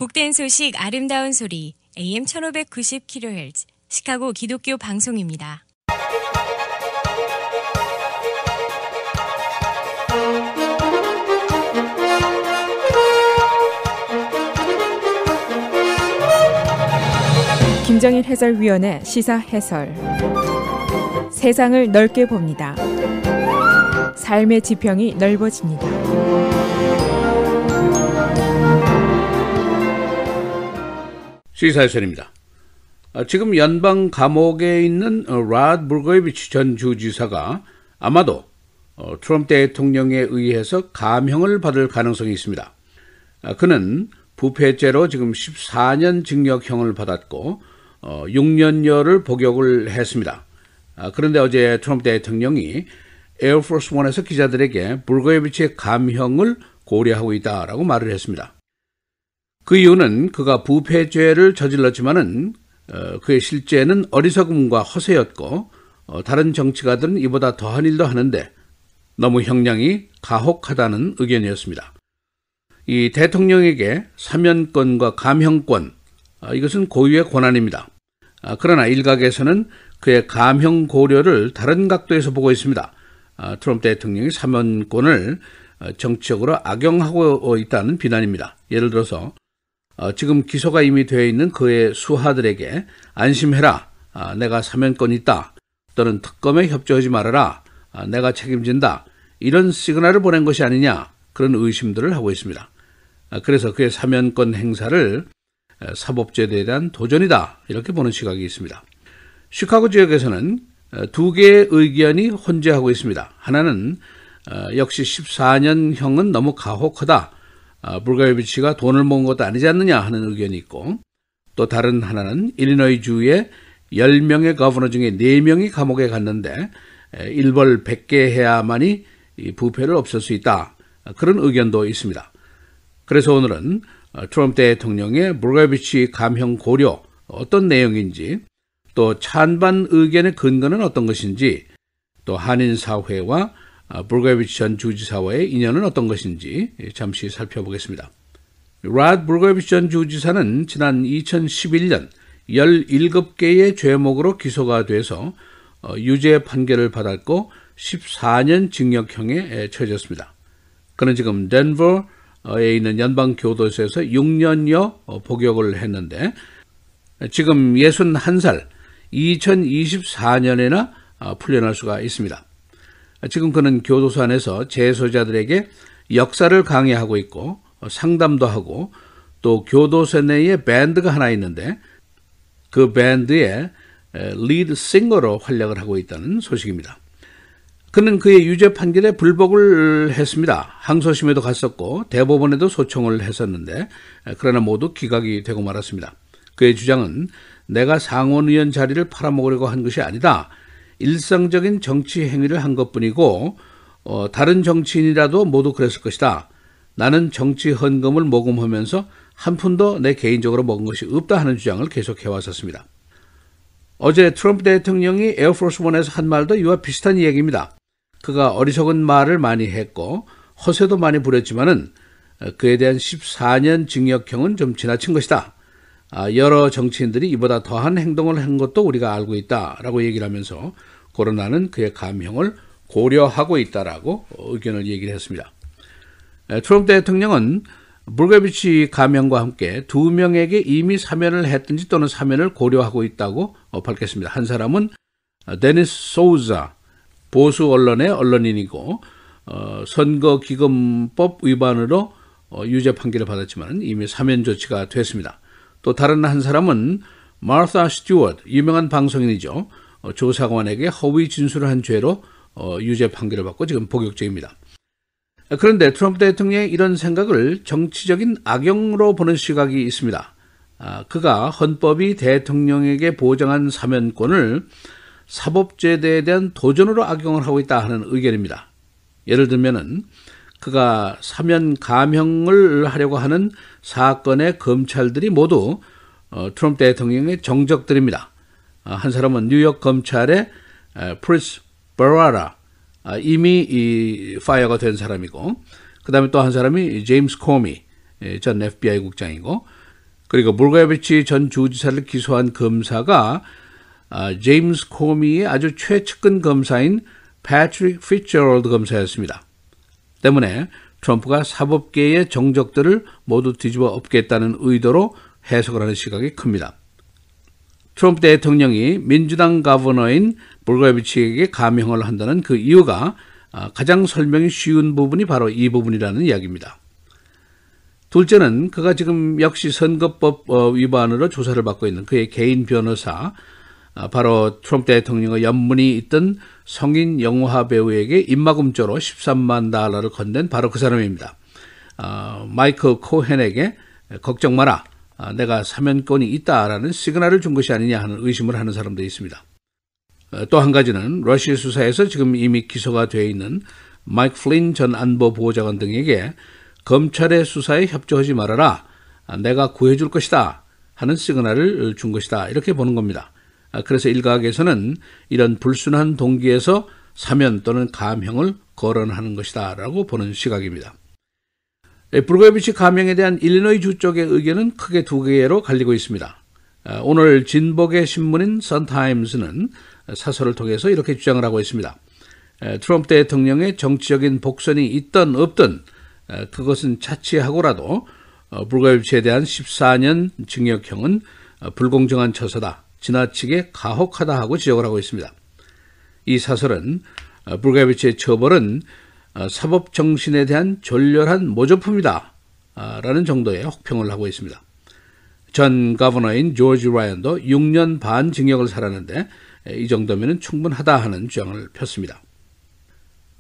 복된 소식 아름다운 소리 AM 1590kHz 시카고 기독교 방송입니다. 김정일 해설위원의 시사 해설. 세상을 넓게 봅니다. 삶의 지평이 넓어집니다. 시사 해설입니다. 지금 연방 감옥에 있는 라드 블거예비치 전 주지사가 아마도 트럼프 대통령에 의해서 감형을 받을 가능성이 있습니다. 그는 부패죄로 지금 14년 징역형을 받았고 6년여를 복역을 했습니다. 그런데 어제 트럼프 대통령이 에어포스 원에서 기자들에게 블거예비치의 감형을 고려하고 있다라고 말을 했습니다. 그 이유는 그가 부패죄를 저질렀지만은 그의 실제는 어리석음과 허세였고 다른 정치가들은 이보다 더한 일도 하는데 너무 형량이 가혹하다는 의견이었습니다. 이 대통령에게 사면권과 감형권, 이것은 고유의 권한입니다. 그러나 일각에서는 그의 감형 고려를 다른 각도에서 보고 있습니다. 트럼프 대통령이 사면권을 정치적으로 악용하고 있다는 비난입니다. 예를 들어서 지금 기소가 이미 되어 있는 그의 수하들에게 안심해라, 내가 사면권이 있다, 또는 특검에 협조하지 말아라, 내가 책임진다, 이런 시그널을 보낸 것이 아니냐, 그런 의심들을 하고 있습니다. 그래서 그의 사면권 행사를 사법제도에 대한 도전이다, 이렇게 보는 시각이 있습니다. 시카고 지역에서는 두 개의 의견이 혼재하고 있습니다. 하나는 역시 14년형은 너무 가혹하다, 블거예비치가 돈을 모은 것도 아니지 않느냐 하는 의견이 있고, 또 다른 하나는 일리노이 주의 10명의 거버너 중에 4명이 감옥에 갔는데 일벌 100개 해야만이 이 부패를 없앨 수 있다, 그런 의견도 있습니다. 그래서 오늘은 트럼프 대통령의 블거예비치 감형 고려 어떤 내용인지, 또 찬반 의견의 근거는 어떤 것인지, 또 한인 사회와 블거예비치 전 주지사와의 인연은 어떤 것인지 잠시 살펴보겠습니다. 라드 블거예비치 전 주지사는 지난 2011년 17개의 죄목으로 기소가 돼서 유죄 판결을 받았고 14년 징역형에 처해졌습니다. 그는 지금 덴버에 있는 연방교도소에서 6년여 복역을 했는데 지금 61살, 2024년에나 풀려날 수가 있습니다. 지금 그는 교도소 안에서 재소자들에게 역사를 강의하고 있고 상담도 하고, 또 교도소 내에 밴드가 하나 있는데 그 밴드의 리드 싱어로 활약을 하고 있다는 소식입니다. 그는 그의 유죄 판결에 불복을 했습니다. 항소심에도 갔었고 대법원에도 소청을 했었는데 그러나 모두 기각이 되고 말았습니다. 그의 주장은 내가 상원의원 자리를 팔아먹으려고 한 것이 아니다, 일상적인 정치 행위를 한 것뿐이고 다른 정치인이라도 모두 그랬을 것이다, 나는 정치 헌금을 모금하면서 한 푼도 내 개인적으로 먹은 것이 없다 하는 주장을 계속해 왔었습니다. 어제 트럼프 대통령이 에어포스 원에서 한 말도 이와 비슷한 이야기입니다. 그가 어리석은 말을 많이 했고 허세도 많이 부렸지만은 그에 대한 14년 징역형은 좀 지나친 것이다, 여러 정치인들이 이보다 더한 행동을 한 것도 우리가 알고 있다라고 얘기를 하면서 코로나는 그의 감형을 고려하고 있다라고 의견을 얘기를 했습니다. 트럼프 대통령은 블거예비치 감형과 함께 2명에게 이미 사면을 했든지 또는 사면을 고려하고 있다고 밝혔습니다. 한 사람은 데니스 소우자, 보수 언론의 언론인이고 선거기금법 위반으로 유죄 판결을 받았지만 이미 사면 조치가 됐습니다. 또 다른 한 사람은 마르타 스튜어트, 유명한 방송인이죠. 조사관에게 허위 진술을 한 죄로 유죄 판결을 받고 지금 복역 중입니다. 그런데 트럼프 대통령의 이런 생각을 정치적인 악용으로 보는 시각이 있습니다. 그가 헌법이 대통령에게 보장한 사면권을 사법제도에 대한 도전으로 악용을 하고 있다 하는 의견입니다. 예를 들면은 그가 사면 감형을 하려고 하는 사건의 검찰들이 모두 트럼프 대통령의 정적들입니다. 한 사람은 뉴욕 검찰의 프리스 버라라, 이미 파이어가 된 사람이고, 그 다음에 또 한 사람이 제임스 코미 전 FBI 국장이고, 그리고 블거비치 전 주지사를 기소한 검사가 제임스 코미의 아주 최측근 검사인 패트릭 피츠제럴드 검사였습니다. 때문에 트럼프가 사법계의 정적들을 모두 뒤집어 엎겠다는 의도로 해석을 하는 시각이 큽니다. 트럼프 대통령이 민주당 거버너인 블거비치에게 감형을 한다는 그 이유가 가장 설명이 쉬운 부분이 바로 이 부분이라는 이야기입니다. 둘째는 그가 지금 역시 선거법 위반으로 조사를 받고 있는 그의 개인 변호사, 바로 트럼프 대통령의 연문이 있던 성인 영화 배우에게 입막음조로 $13만 건넨 바로 그 사람입니다. 마이클 코헨에게 걱정 마라, 내가 사면권이 있다라는 시그널을 준 것이 아니냐 하는 의심을 하는 사람도 있습니다. 또 한 가지는 러시아 수사에서 지금 이미 기소가 되어 있는 마이크 플린 전 안보보좌관 등에게 검찰의 수사에 협조하지 말아라, 내가 구해줄 것이다 하는 시그널을 준 것이다, 이렇게 보는 겁니다. 그래서 일각에서는 이런 불순한 동기에서 사면 또는 감형을 거론하는 것이다 라고 보는 시각입니다. 블거비치 감형에 대한 일리노이 주 쪽의 의견은 크게 두 개로 갈리고 있습니다. 오늘 진보계 신문인 선타임스는 사설을 통해서 이렇게 주장을 하고 있습니다. 트럼프 대통령의 정치적인 복선이 있든 없든 그것은 차치하고라도 블거비치에 대한 14년 징역형은 불공정한 처사다, 지나치게 가혹하다 하고 지적을 하고 있습니다. 이 사설은 블거비치의 처벌은 사법 정신에 대한 졸렬한 모조품이다 라는 정도의 혹평을 하고 있습니다. 전 거버너인 조지 라이언도 6년 반 징역을 살았는데 이 정도면 충분하다 하는 주장을 폈습니다.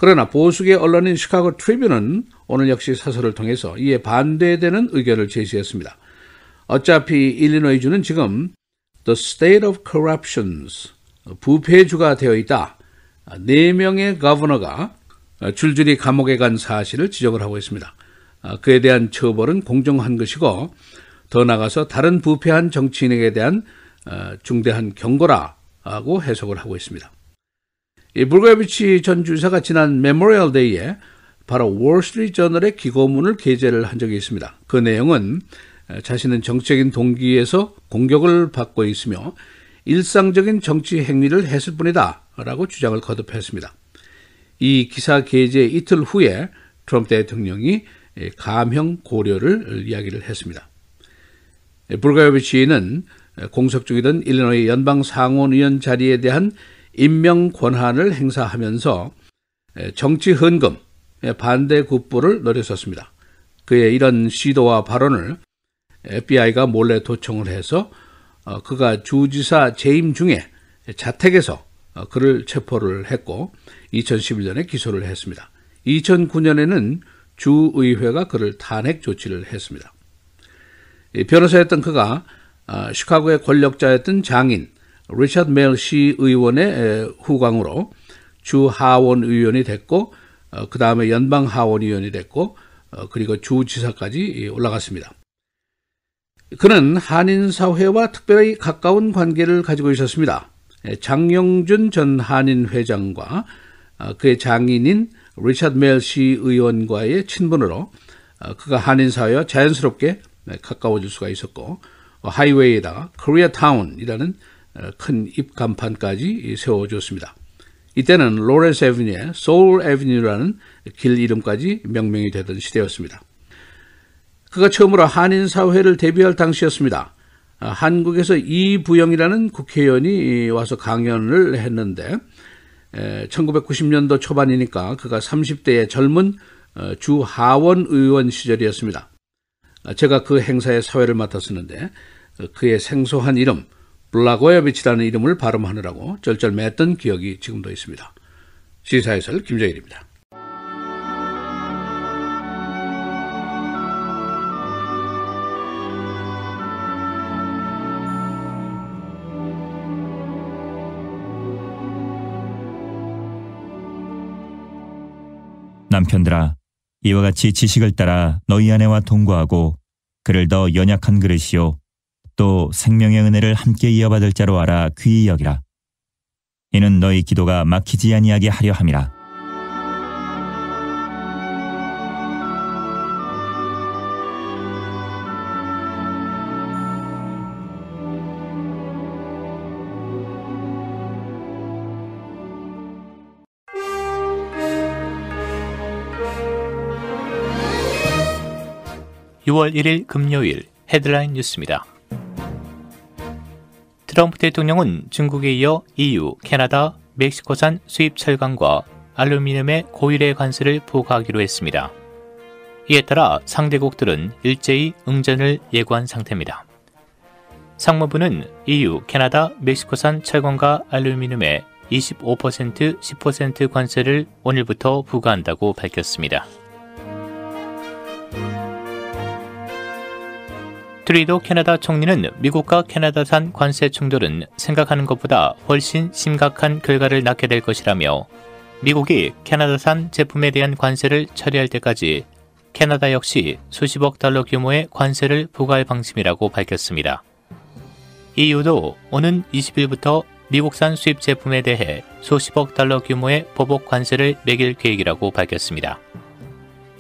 그러나 보수계 언론인 시카고 트리뷴은 오늘 역시 사설을 통해서 이에 반대되는 의견을 제시했습니다. 어차피 일리노이주는 지금 The State of Corruptions, 부패주가 되어 있다. 4명의 거버너가 줄줄이 감옥에 간 사실을 지적을 하고 있습니다. 그에 대한 처벌은 공정한 것이고 더 나아가서 다른 부패한 정치인에게 대한 중대한 경고라고 해석을 하고 있습니다. 이 블거비치 전 주지사가 지난 메모리얼 데이에 바로 월스트리트 저널의 기고문을 게재를 한 적이 있습니다. 그 내용은 자신은 정치적인 동기에서 공격을 받고 있으며 일상적인 정치 행위를 했을 뿐이다 라고 주장을 거듭했습니다. 이 기사 게재 이틀 후에 트럼프 대통령이 감형 고려를 이야기를 했습니다. 블거비치는 공석 중이던 일리노이 연방 상원의원 자리에 대한 임명 권한을 행사하면서 정치 헌금 반대 굿보를 노렸었습니다. 그의 이런 시도와 발언을 FBI가 몰래 도청을 해서 그가 주지사 재임 중에 자택에서 그를 체포를 했고 2011년에 기소를 했습니다. 2009년에는 주의회가 그를 탄핵 조치를 했습니다. 변호사였던 그가 시카고의 권력자였던 장인 리처드 메일 시의원의 후광으로 주 하원 의원이 됐고 그 다음에 연방 하원 의원이 됐고 그리고 주지사까지 올라갔습니다. 그는 한인사회와 특별히 가까운 관계를 가지고 있었습니다. 장영준 전 한인회장과 그의 장인인 리처드 메일 시의원과의 친분으로 그가 한인사회와 자연스럽게 가까워질 수가 있었고 하이웨이에다가 코리아타운이라는 큰 입간판까지 세워줬습니다. 이때는 로렌스 애비뉴에 소울 애비뉴라는 길 이름까지 명명이 되던 시대였습니다. 그가 처음으로 한인사회를 데뷔할 당시였습니다. 한국에서 이부영이라는 국회의원이 와서 강연을 했는데 1990년도 초반이니까 그가 30대의 젊은 주 하원 의원 시절이었습니다. 제가 그 행사의 사회를 맡았었는데 그의 생소한 이름 블라고예비치라는 이름을 발음하느라고 쩔쩔맸던 기억이 지금도 있습니다. 시사해설 김정일입니다. 남편들아, 이와 같이 지식을 따라 너희 아내와 동거하고 그를 더 연약한 그릇이요 또 생명의 은혜를 함께 이어받을 자로 알아 귀히 여기라. 이는 너희 기도가 막히지 아니하게 하려 함이라. 6월 1일 금요일 헤드라인 뉴스입니다. 트럼프 대통령은 중국에 이어 EU, 캐나다, 멕시코산 수입 철강과 알루미늄의 고율의 관세를 부과하기로 했습니다. 이에 따라 상대국들은 일제히 응전을 예고한 상태입니다. 상무부는 EU, 캐나다, 멕시코산 철강과 알루미늄에 25%, 10% 관세를 오늘부터 부과한다고 밝혔습니다. 트루도 캐나다 총리는 미국과 캐나다산 관세 충돌은 생각하는 것보다 훨씬 심각한 결과를 낳게 될 것이라며 미국이 캐나다산 제품에 대한 관세를 처리할 때까지 캐나다 역시 수십억 달러 규모의 관세를 부과할 방침이라고 밝혔습니다. EU도 오는 20일부터 미국산 수입 제품에 대해 수십억 달러 규모의 보복 관세를 매길 계획이라고 밝혔습니다.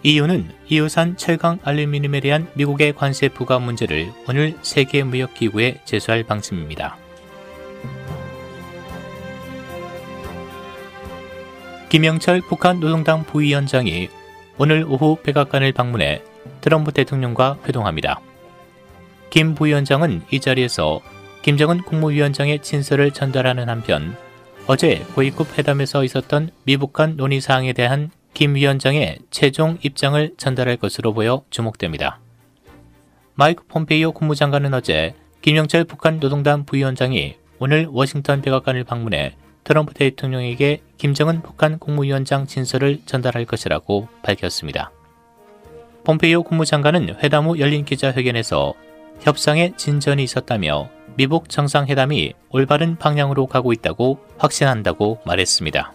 EU는 EU산 철강 알루미늄에 대한 미국의 관세 부과 문제를 오늘 세계무역기구에 제소할 방침입니다. 김영철 북한 노동당 부위원장이 오늘 오후 백악관을 방문해 트럼프 대통령과 회동합니다. 김 부위원장은 이 자리에서 김정은 국무위원장의 친서를 전달하는 한편 어제 고위급 회담에서 있었던 미북 간 논의 사항에 대한 김 위원장의 최종 입장을 전달할 것으로 보여 주목됩니다. 마이크 폼페이오 국무장관은 어제 김영철 북한 노동당 부위원장이 오늘 워싱턴 백악관을 방문해 트럼프 대통령에게 김정은 북한 국무위원장 친서를 전달할 것이라고 밝혔습니다. 폼페이오 국무장관은 회담 후 열린 기자회견에서 협상에 진전이 있었다며 미북 정상회담이 올바른 방향으로 가고 있다고 확신한다고 말했습니다.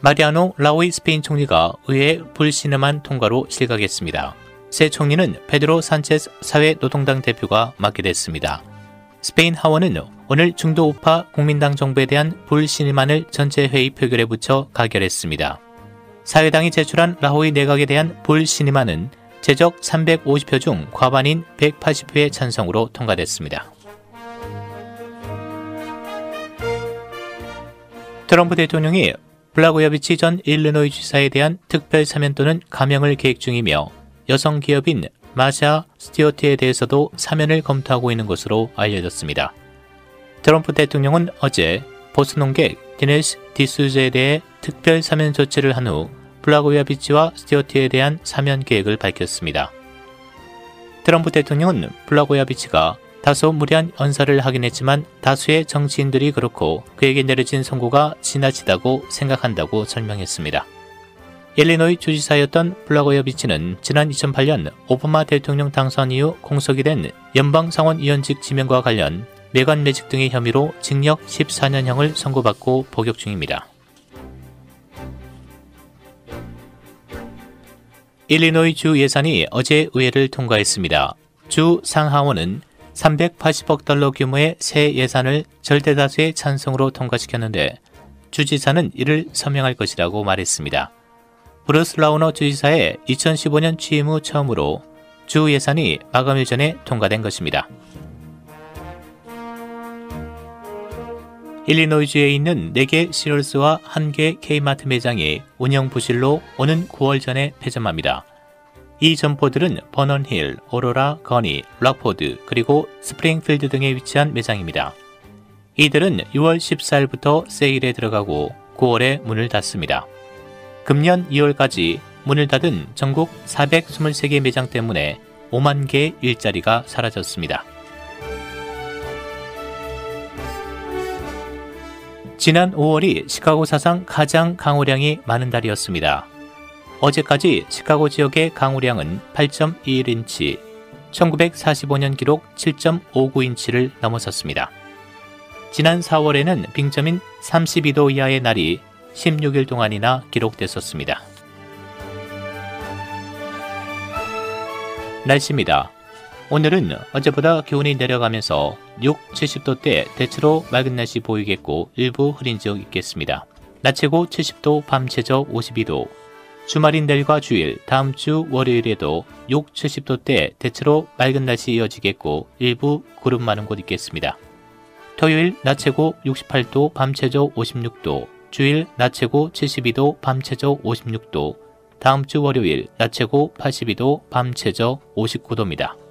마리아노 라오이 스페인 총리가 의회 불신임안 통과로 실각했습니다. 새 총리는 페드로 산체스 사회노동당 대표가 맡게 됐습니다. 스페인 하원은 오늘 중도 우파 국민당 정부에 대한 불신임안을 전체 회의 표결에 붙여 가결했습니다. 사회당이 제출한 라호이 내각에 대한 불신임안은 제적 350표 중 과반인 180표의 찬성으로 통과됐습니다. 트럼프 대통령이 블라고야비치 전 일리노이 주지사에 대한 특별 사면 또는 감형을 계획 중이며 여성 기업인 마샤 스튜어트에 대해서도 사면을 검토하고 있는 것으로 알려졌습니다. 트럼프 대통령은 어제 보스 농객 디네스 디수즈에 대해 특별 사면 조치를 한 후 블라고야비치와 스튜어트에 대한 사면 계획을 밝혔습니다. 트럼프 대통령은 블라고야비치가 다소 무리한 언사를 하긴 했지만 다수의 정치인들이 그렇고 그에게 내려진 선고가 지나치다고 생각한다고 설명했습니다. 일리노이 주지사였던 블라고야비치는 지난 2008년 오바마 대통령 당선 이후 공석이 된 연방상원의원직 지명과 관련 매관 매직 등의 혐의로 징역 14년형을 선고받고 복역 중입니다. 일리노이 주 예산이 어제 의회를 통과했습니다. 주 상하원은 380억 달러 규모의 새 예산을 절대다수의 찬성으로 통과시켰는데 주지사는 이를 서명할 것이라고 말했습니다. 브루스 라우너 주지사의 2015년 취임 후 처음으로 주 예산이 마감일 전에 통과된 것입니다. 일리노이주에 있는 4개 시럴스와 1개 K마트 매장이 운영 부실로 오는 9월 전에 폐점합니다. 이 점포들은 버넌힐, 오로라, 거니, 락포드, 그리고 스프링필드 등에 위치한 매장입니다. 이들은 6월 14일부터 세일에 들어가고 9월에 문을 닫습니다. 금년 2월까지 문을 닫은 전국 423개 매장 때문에 5만 개의 일자리가 사라졌습니다. 지난 5월이 시카고 사상 가장 강우량이 많은 달이었습니다. 어제까지 시카고 지역의 강우량은 8.21인치, 1945년 기록 7.59인치를 넘어섰습니다. 지난 4월에는 빙점인 32도 이하의 날이 16일 동안이나 기록됐었습니다. 날씨입니다. 오늘은 어제보다 기온이 내려가면서 6, 70도대 대체로 맑은 날씨 보이겠고 일부 흐린 지역 있겠습니다. 낮 최고 70도, 밤 최저 52도. 주말인 내일과 주일, 다음 주 월요일에도 6, 70도대 대체로 맑은 날씨 이어지겠고 일부 구름 많은 곳 있겠습니다. 토요일 낮 최고 68도, 밤 최저 56도. 주일 낮 최고 72도, 밤 최저 56도, 다음 주 월요일 낮 최고 82도, 밤 최저 59도입니다.